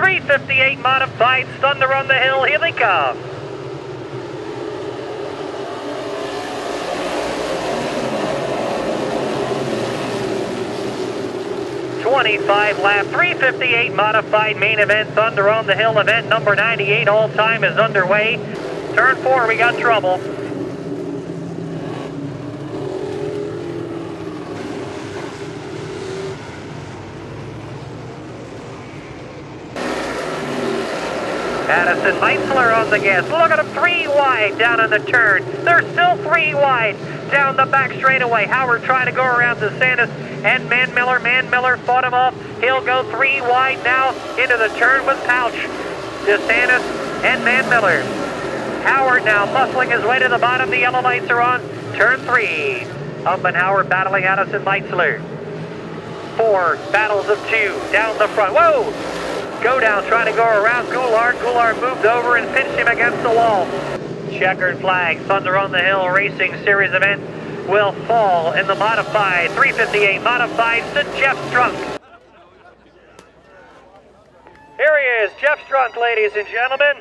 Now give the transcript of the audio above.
358 modified, Thunder on the Hill, here they come. .25 lap, 358 modified main event, Thunder on the Hill, event number 98, all time is underway. Turn 4, we got trouble. Addison Meitzler on the gas. Look at them, 3 wide down in the turn. They're still 3 wide down the back straightaway. Howard trying to go around DeSantis and Man Miller fought him off. He'll go 3 wide now into the turn with Pouch. DeSantis and Man Miller. Howard now muscling his way to the bottom. The yellow lights are on. Turn 3. Hump and Howard battling Addison Meitzler. 4 battles of 2 down the front. Whoa! Go down, trying to go around Goulart. Goulart moved over and pinched him against the wall. Checkered flag, Thunder on the Hill Racing Series event will fall in the modified 358 modified to Jeff Strunk. Here he is, Jeff Strunk, ladies and gentlemen.